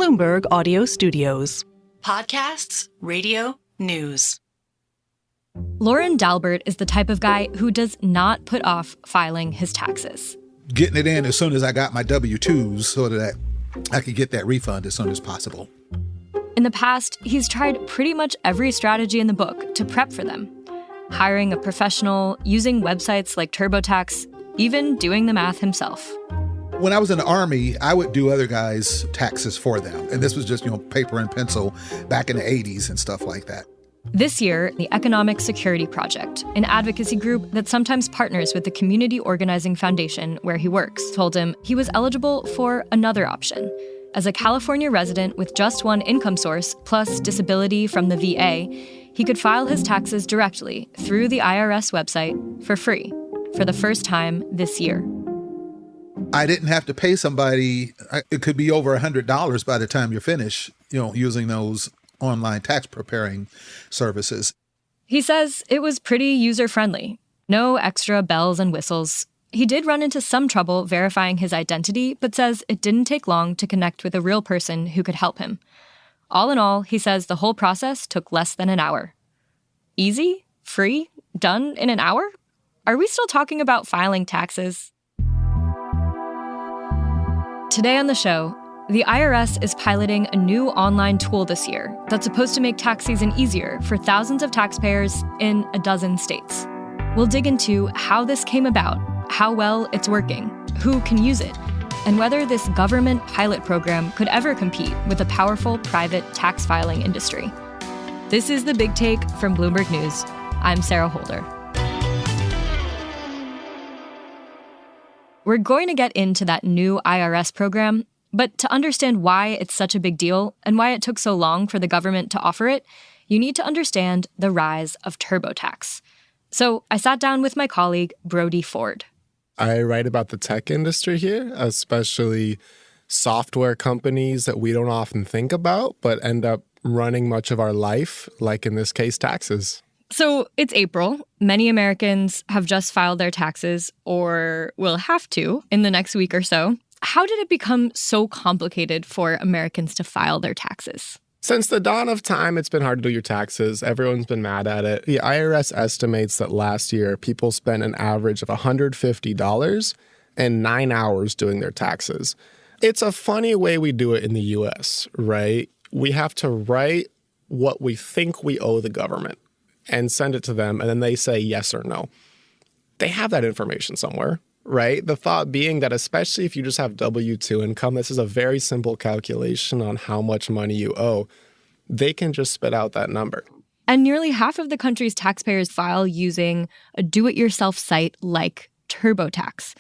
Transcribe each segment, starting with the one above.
Bloomberg Audio Studios. Podcasts, radio, news. Lauren Dalbert is the type of guy who does not put off filing his taxes. Getting it in as soon as I got my W-2s so that I could get that refund as soon as possible. In the past, he's tried pretty much every strategy in the book to prep for them. Hiring a professional, using websites like TurboTax, even doing the math himself. When I was in the Army, I would do other guys' taxes for them. And this was just, paper and pencil back in the 80s and stuff like that. This year, the Economic Security Project, an advocacy group that sometimes partners with the Community Organizing Foundation where he works, told him he was eligible for another option. As a California resident with just one income source, plus disability from the VA, he could file his taxes directly through the IRS website for free for the first time this year. I didn't have to pay somebody. It could be over $100 by the time you're finished, using those online tax preparing services. He says it was pretty user-friendly. No extra bells and whistles. He did run into some trouble verifying his identity, but says it didn't take long to connect with a real person who could help him. All in all, he says the whole process took less than an hour. Easy? Free? Done in an hour? Are we still talking about filing taxes? Today on the show, the IRS is piloting a new online tool this year that's supposed to make tax season easier for thousands of taxpayers in a dozen states. We'll dig into how this came about, how well it's working, who can use it, and whether this government pilot program could ever compete with a powerful private tax filing industry. This is The Big Take from Bloomberg News. I'm Sarah Holder. We're going to get into that new IRS program, but to understand why it's such a big deal and why it took so long for the government to offer it, you need to understand the rise of TurboTax. So I sat down with my colleague, Brody Ford. I write about the tech industry here, especially software companies that we don't often think about, but end up running much of our life, like in this case, taxes. So it's April. Many Americans have just filed their taxes or will have to in the next week or so. How did it become so complicated for Americans to file their taxes? Since the dawn of time, it's been hard to do your taxes. Everyone's been mad at it. The IRS estimates that last year, people spent an average of $150 and 9 hours doing their taxes. It's a funny way we do it in the U.S., right? We have to write what we think we owe the government and send it to them, and then they say yes or no. They have that information somewhere, right? The thought being that especially if you just have W-2 income, this is a very simple calculation on how much money you owe. They can just spit out that number. And nearly half of the country's taxpayers file using a do-it-yourself site like TurboTax.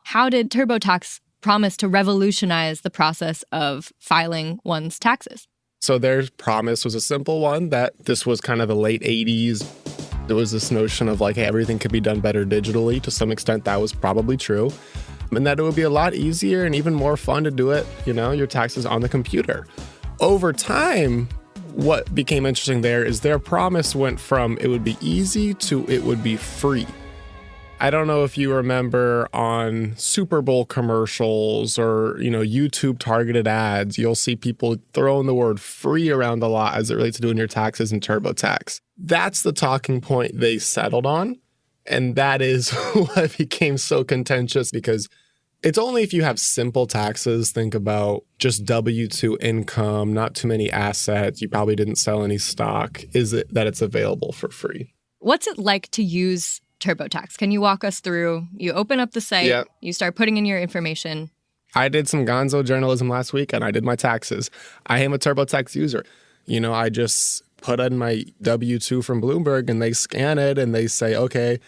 How did TurboTax promise to revolutionize the process of filing one's taxes? So their promise was a simple one, that this was kind of the late 80s. There was this notion of hey, everything could be done better digitally. To some extent, that was probably true. And that it would be a lot easier and even more fun to do it, your taxes on the computer. Over time, what became interesting there is their promise went from it would be easy to it would be free. I don't know if you remember on Super Bowl commercials or, YouTube targeted ads, you'll see people throwing the word free around a lot as it relates to doing your taxes in TurboTax. That's the talking point they settled on. And that is what became so contentious because it's only if you have simple taxes, think about just W-2 income, not too many assets, you probably didn't sell any stock, is it that it's available for free. What's it like to use TurboTax? Can you walk us through? You open up the site, You start putting in your information. I did some gonzo journalism last week and I did my taxes. I am a TurboTax user. I just put in my W-2 from Bloomberg and they scan it and they say, okay,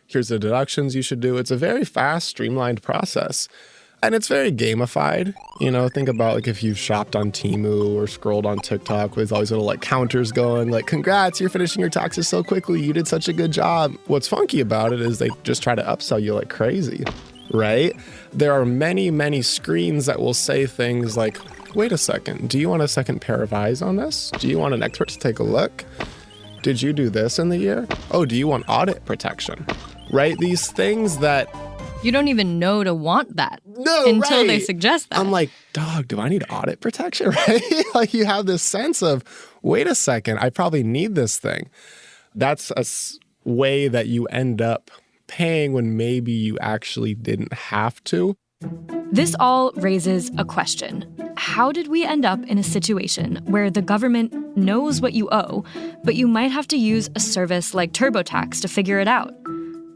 here's the deductions you should do. It's a very fast, streamlined process. And it's very gamified. Think about if you've shopped on Temu or scrolled on TikTok with all these little counters going congrats, you're finishing your taxes so quickly. You did such a good job. What's funky about it is they just try to upsell you like crazy, right? There are many, many screens that will say things like, wait a second, do you want a second pair of eyes on this? Do you want an expert to take a look? Did you do this in the year? Oh, do you want audit protection? Right? These things that You don't even know to want that until they suggest that. I'm like, dog, do I need audit protection, right? Like you have this sense of, wait a second, I probably need this thing. That's a way that you end up paying when maybe you actually didn't have to. This all raises a question. How did we end up in a situation where the government knows what you owe, but you might have to use a service like TurboTax to figure it out?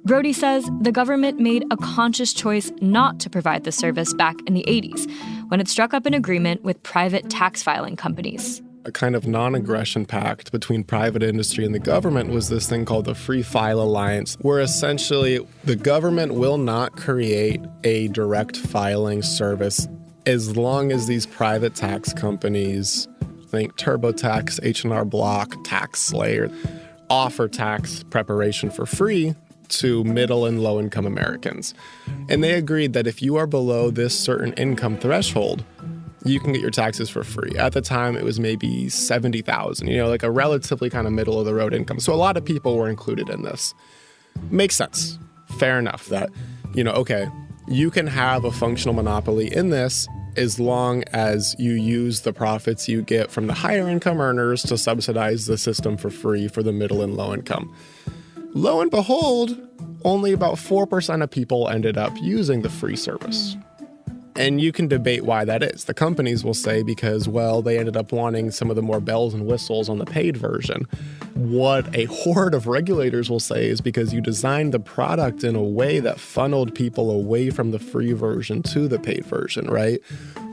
Brody says the government made a conscious choice not to provide the service back in the 80s, when it struck up an agreement with private tax filing companies. A kind of non-aggression pact between private industry and the government was this thing called the Free File Alliance, where essentially the government will not create a direct filing service as long as these private tax companies, think TurboTax, H&R Block, TaxSlayer, offer tax preparation for free to middle and low-income Americans. And they agreed that if you are below this certain income threshold, you can get your taxes for free. At the time, it was maybe $70,000, like a relatively kind of middle-of-the-road income. So a lot of people were included in this. Makes sense. Fair enough that, okay, you can have a functional monopoly in this as long as you use the profits you get from the higher income earners to subsidize the system for free for the middle and low income. Lo and behold, only about 4% of people ended up using the free service. And you can debate why that is. The companies will say because, they ended up wanting some of the more bells and whistles on the paid version. What a horde of regulators will say is because you designed the product in a way that funneled people away from the free version to the paid version, right?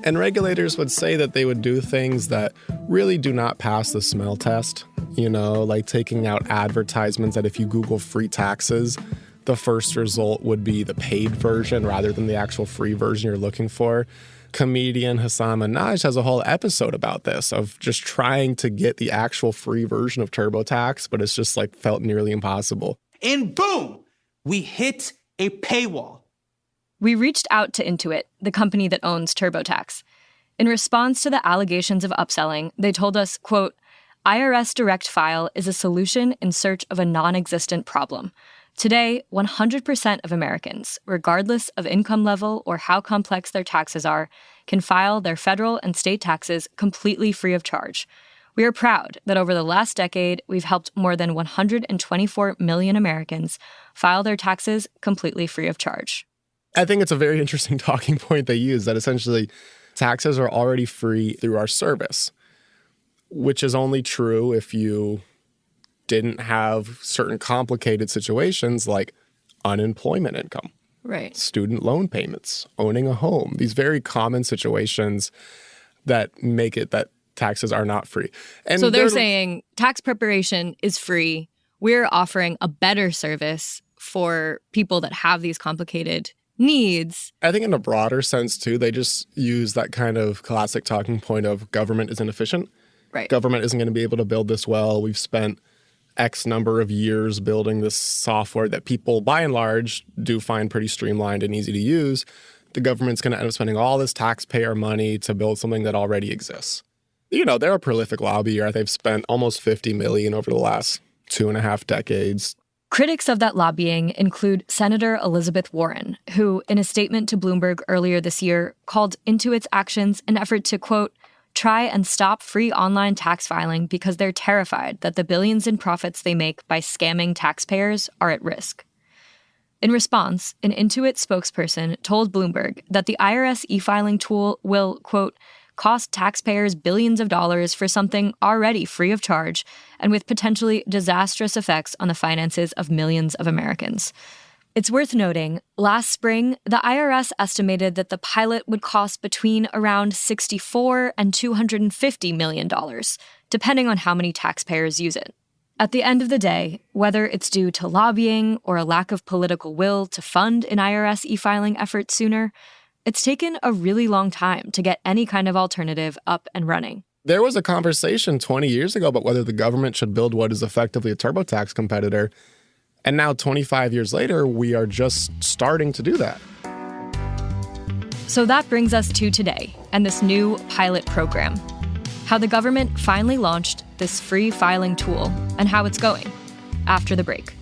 And regulators would say that they would do things that really do not pass the smell test, like taking out advertisements that if you Google free taxes, the first result would be the paid version rather than the actual free version you're looking for. Comedian Hassan Minhaj has a whole episode about this, of just trying to get the actual free version of TurboTax, but it's just felt nearly impossible. And boom, we hit a paywall. We reached out to Intuit, the company that owns TurboTax. In response to the allegations of upselling, they told us, quote, IRS Direct File is a solution in search of a non-existent problem. Today, 100% of Americans, regardless of income level or how complex their taxes are, can file their federal and state taxes completely free of charge. We are proud that over the last decade, we've helped more than 124 million Americans file their taxes completely free of charge. I think it's a very interesting talking point they use, that essentially taxes are already free through our service, which is only true if you didn't have certain complicated situations like unemployment income, right? Student loan payments, owning a home, these very common situations that make it that taxes are not free. And so they're saying tax preparation is free. We're offering a better service for people that have these complicated needs. I think in a broader sense, too, they just use that kind of classic talking point of government is inefficient. Right. Government isn't going to be able to build this well. We've spent X number of years building this software that people, by and large, do find pretty streamlined and easy to use. The government's going to end up spending all this taxpayer money to build something that already exists. They're a prolific lobbyer. They've spent almost $50 million over the last 2.5 decades. Critics of that lobbying include Senator Elizabeth Warren, who, in a statement to Bloomberg earlier this year, called Intuit's actions an effort to, quote, try and stop free online tax filing because they're terrified that the billions in profits they make by scamming taxpayers are at risk. In response, an Intuit spokesperson told Bloomberg that the IRS e-filing tool will, quote, cost taxpayers billions of dollars for something already free of charge and with potentially disastrous effects on the finances of millions of Americans. It's worth noting, last spring, the IRS estimated that the pilot would cost between around $64 and $250 million, depending on how many taxpayers use it. At the end of the day, whether it's due to lobbying or a lack of political will to fund an IRS e-filing effort sooner, it's taken a really long time to get any kind of alternative up and running. There was a conversation 20 years ago about whether the government should build what is effectively a TurboTax competitor. And now, 25 years later, we are just starting to do that. So that brings us to today and this new pilot program. How the government finally launched this free filing tool and how it's going after the break.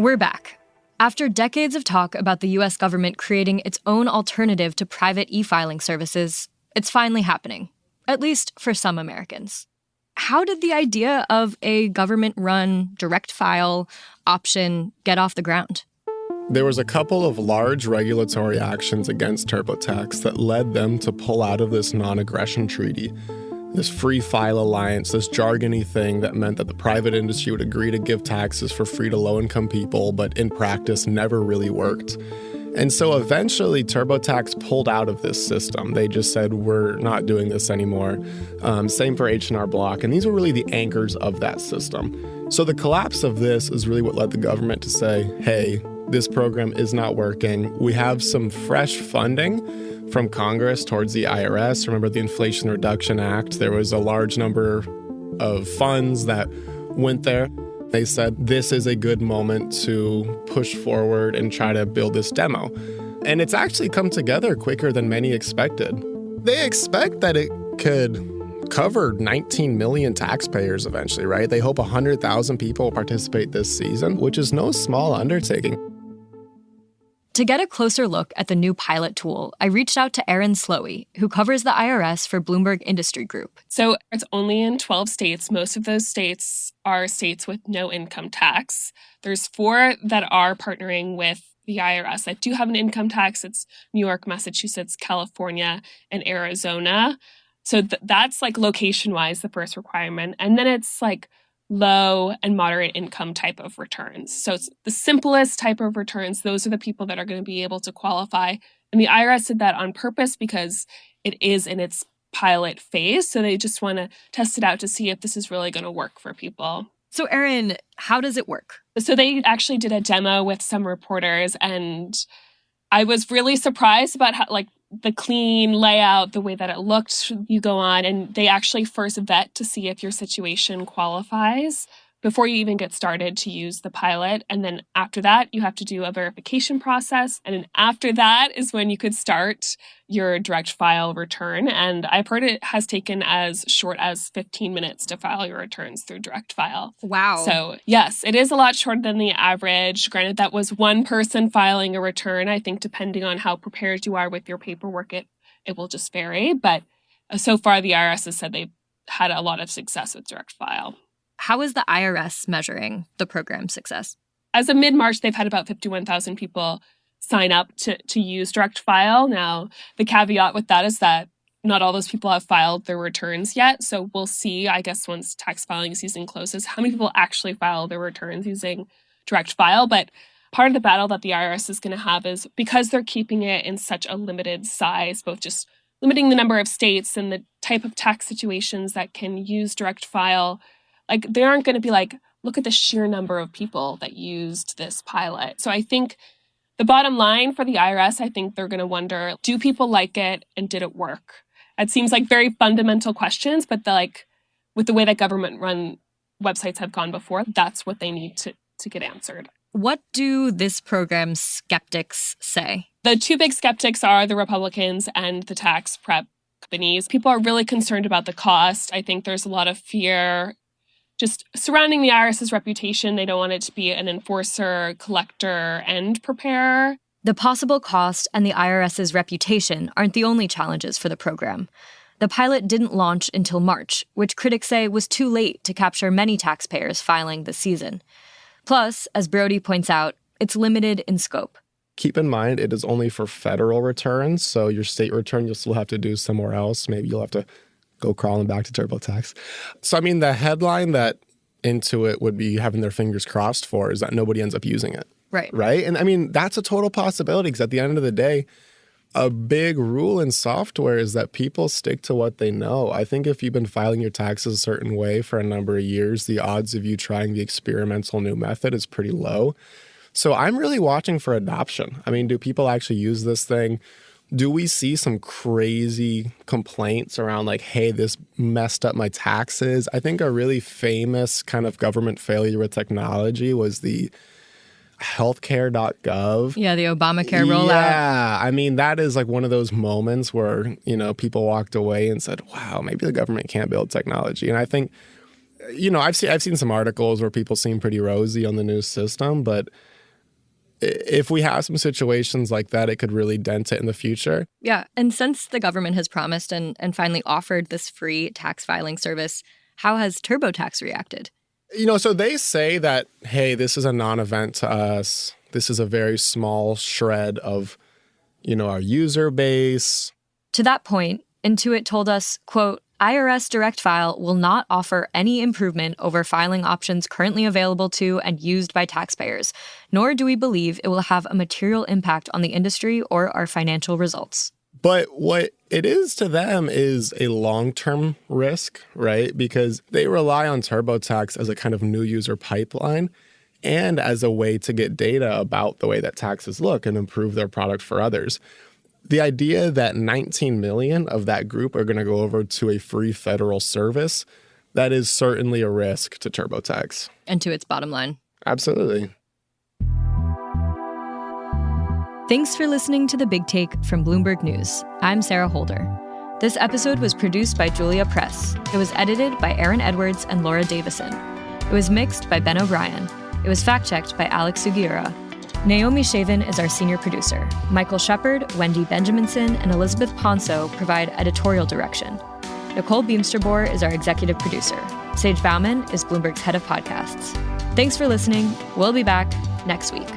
We're back. After decades of talk about the U.S. government creating its own alternative to private e-filing services, it's finally happening, at least for some Americans. How did the idea of a government-run direct file option get off the ground? There was a couple of large regulatory actions against TurboTax that led them to pull out of this non-aggression treaty. This free file alliance, this jargony thing that meant that the private industry would agree to give taxes for free to low-income people, but in practice never really worked. And so eventually TurboTax pulled out of this system. They just said, we're not doing this anymore. Same for H&R Block. And these were really the anchors of that system. So the collapse of this is really what led the government to say, hey, this program is not working. We have some fresh funding from Congress towards the IRS. Remember the Inflation Reduction Act? There was a large number of funds that went there. They said this is a good moment to push forward and try to build this demo. And it's actually come together quicker than many expected. They expect that it could cover 19 million taxpayers eventually, right? They hope 100,000 people will participate this season, which is no small undertaking. To get a closer look at the new pilot tool, I reached out to Erin Slowey, who covers the IRS for Bloomberg Industry Group. So it's only in 12 states. Most of those states are states with no income tax. There's 4 that are partnering with the IRS that do have an income tax. It's New York, Massachusetts, California, and Arizona. So that's like location-wise the first requirement. And then it's like low and moderate income type of returns. So it's the simplest type of returns. Those are the people that are going to be able to qualify. And the IRS did that on purpose because it is in its pilot phase. So they just want to test it out to see if this is really going to work for people. So Erin, how does it work? So they actually did a demo with some reporters, and I was really surprised about how, like, the clean layout, the way that it looked. You go on and they actually first vet to see if your situation qualifies before you even get started to use the pilot. And then after that, you have to do a verification process. And then after that is when you could start your direct file return. And I've heard it has taken as short as 15 minutes to file your returns through direct file. Wow. So yes, it is a lot shorter than the average. Granted, that was one person filing a return. I think depending on how prepared you are with your paperwork, it will just vary. But so far, the IRS has said they've had a lot of success with direct file. How is the IRS measuring the program's success? As of mid-March, they've had about 51,000 people sign up to use direct file. Now, the caveat with that is that not all those people have filed their returns yet. So we'll see, I guess, once tax filing season closes, how many people actually file their returns using direct file. But part of the battle that the IRS is going to have is because they're keeping it in such a limited size, both just limiting the number of states and the type of tax situations that can use direct file. Like, they aren't going to be like, look at the sheer number of people that used this pilot. So I think the bottom line for the IRS, I think they're going to wonder, do people like it and did it work? It seems like very fundamental questions, but with the way that government-run websites have gone before, that's what they need to get answered. What do this program's skeptics say? The 2 big skeptics are the Republicans and the tax prep companies. People are really concerned about the cost. I think there's a lot of fear just surrounding the IRS's reputation. They don't want it to be an enforcer, collector, and preparer. The possible cost and the IRS's reputation aren't the only challenges for the program. The pilot didn't launch until March, which critics say was too late to capture many taxpayers filing this season. Plus, as Brody points out, it's limited in scope. Keep in mind, it is only for federal returns, so your state return you'll still have to do somewhere else. Maybe you'll have to go crawling back to TurboTax. So, I mean, the headline that Intuit would be having their fingers crossed for is that nobody ends up using it. Right? And I mean, that's a total possibility because at the end of the day, a big rule in software is that people stick to what they know. I think if you've been filing your taxes a certain way for a number of years, the odds of you trying the experimental new method is pretty low. So I'm really watching for adoption. I mean, do people actually use this thing? Do we see some crazy complaints around like, hey, this messed up my taxes? I think a really famous kind of government failure with technology was the healthcare.gov. Yeah, the Obamacare rollout. Yeah, I mean, that is like one of those moments where, people walked away and said, wow, maybe the government can't build technology. And I think I've seen some articles where people seem pretty rosy on the new system, but if we have some situations like that, it could really dent it in the future. Yeah. And since the government has promised and finally offered this free tax filing service, how has TurboTax reacted? So they say that, hey, this is a non-event to us. This is a very small shred of, our user base. To that point, Intuit told us, quote, IRS Direct File will not offer any improvement over filing options currently available to and used by taxpayers, nor do we believe it will have a material impact on the industry or our financial results. But what it is to them is a long-term risk, right? Because they rely on TurboTax as a kind of new user pipeline and as a way to get data about the way that taxes look and improve their product for others. The idea that 19 million of that group are going to go over to a free federal service, that is certainly a risk to TurboTax. And to its bottom line. Absolutely. Thanks for listening to The Big Take from Bloomberg News. I'm Sarah Holder. This episode was produced by Julia Press. It was edited by Aaron Edwards and Laura Davison. It was mixed by Ben O'Brien. It was fact-checked by Alex Sugiura. Naomi Shavin is our senior producer. Michael Shepard, Wendy Benjaminson, and Elizabeth Ponso provide editorial direction. Nicole Beamsterboer is our executive producer. Sage Bauman is Bloomberg's head of podcasts. Thanks for listening. We'll be back next week.